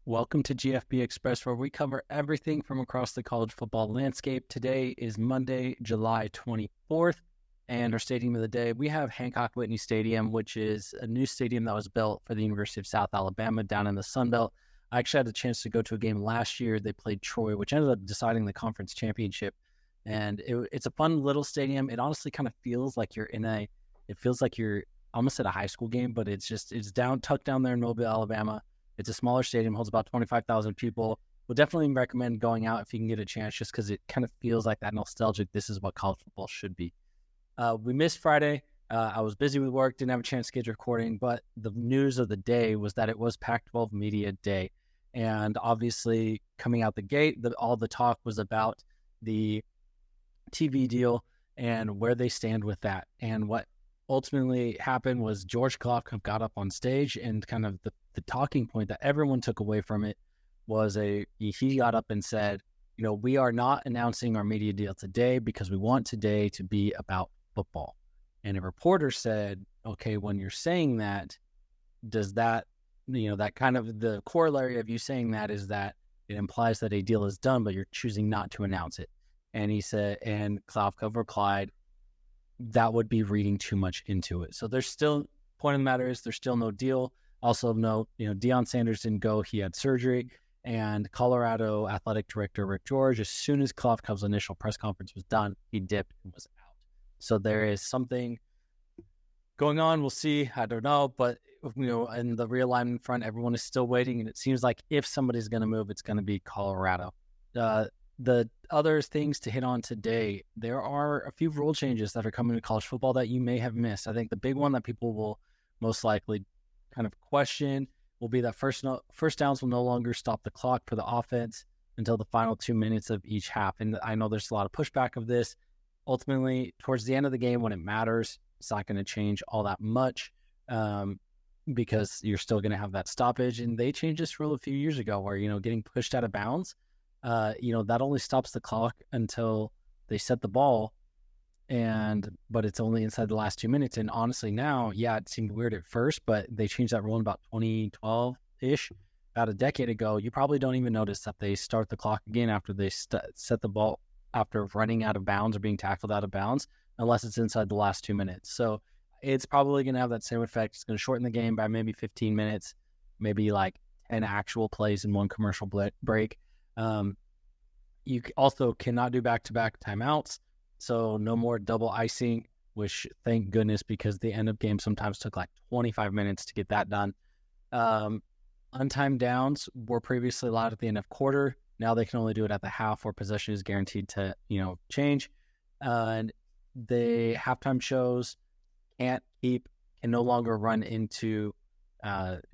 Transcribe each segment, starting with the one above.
Welcome to GFB Express, where we cover everything from across the college football landscape. Today is Monday, July 24th, and our stadium of the day, we have Hancock Whitney Stadium, which is a new stadium that was built for the University of South Alabama down in the Sun Belt. I actually had the chance to go to a game last year. They played Troy, which ended up deciding the conference championship, and it's a fun little stadium. It honestly kind of feels like you're almost at a high school game, but it's tucked down there in Mobile, Alabama. It's a smaller stadium, holds about 25,000 people. We'll definitely recommend going out if you can get a chance, just because it kind of feels like that nostalgic, this is what college football should be. We missed Friday. I was busy with work, didn't have a chance to get recording, but the news of the day was that it was Pac-12 Media Day. And obviously, coming out the gate, all the talk was about the TV deal and where they stand with that. And what ultimately happened was George Kliavkoff got up on stage, and kind of the talking point that everyone took away from it was he got up and said, we are not announcing our media deal today because we want today to be about football. And a reporter said, okay, when you're saying that, does that, that kind of the corollary of you saying that is that it implies that a deal is done, but you're choosing not to announce it. And he said, and Kliavkoff replied, that would be reading too much into it. So there's still, point of the matter is there's still no deal. Also note, Deion Sanders didn't go. He had surgery. And Colorado Athletic Director Rick George, as soon as Kliavkoff's initial press conference was done, he dipped and was out. So there is something going on. We'll see. I don't know. But, in the realignment front, everyone is still waiting. And it seems like if somebody's going to move, it's going to be Colorado. The other things to hit on today, there are a few rule changes that are coming to college football that you may have missed. I think the big one that people will most likely kind of question will be that first downs will no longer stop the clock for the offense until the final 2 minutes of each half. And I know there's a lot of pushback of this. Ultimately, towards the end of the game, when it matters, it's not going to change all that much because you're still going to have that stoppage. And they changed this rule a few years ago where, getting pushed out of bounds, that only stops the clock until they set the ball. But it's only inside the last 2 minutes. And honestly now, it seemed weird at first, but they changed that rule in about 2012-ish, about a decade ago. You probably don't even notice that they start the clock again after they set the ball after running out of bounds or being tackled out of bounds, unless it's inside the last 2 minutes. So it's probably going to have that same effect. It's going to shorten the game by maybe 15 minutes, maybe like 10 actual plays in one commercial break. You also cannot do back-to-back timeouts. So no more double icing, which thank goodness, because the end of game sometimes took like 25 minutes to get that done. Untimed downs were previously allowed at the end of quarter. Now they can only do it at the half, where possession is guaranteed to, change. And the halftime shows can no longer run into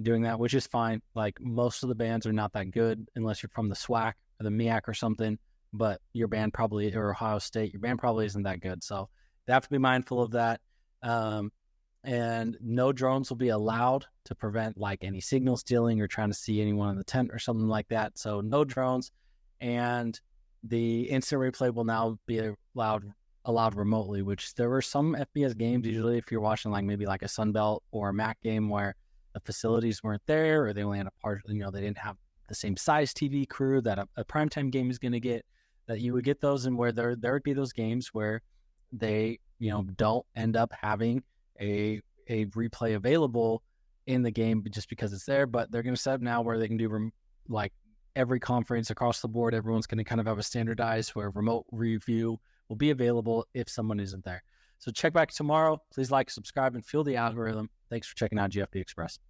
doing that, which is fine. Like, most of the bands are not that good unless you're from the SWAC or the MEAC or something. But your band probably, or Ohio State, your band probably isn't that good. So they have to be mindful of that. And no drones will be allowed to prevent like any signal stealing or trying to see anyone in the tent or something like that. So no drones. And the instant replay will now be allowed remotely, which there were some FBS games, usually if you're watching like maybe like a Sun Belt or a MAC game where the facilities weren't there, or they only had they didn't have the same size TV crew that a primetime game is going to get, that you would get those, and where there would be those games where they, don't end up having a replay available in the game just because it's there. But they're going to set up now where they can do like every conference across the board. Everyone's going to kind of have a standardized where remote review will be available if someone isn't there. So check back tomorrow. Please like, subscribe, and fuel the algorithm. Thanks for checking out GFB Express.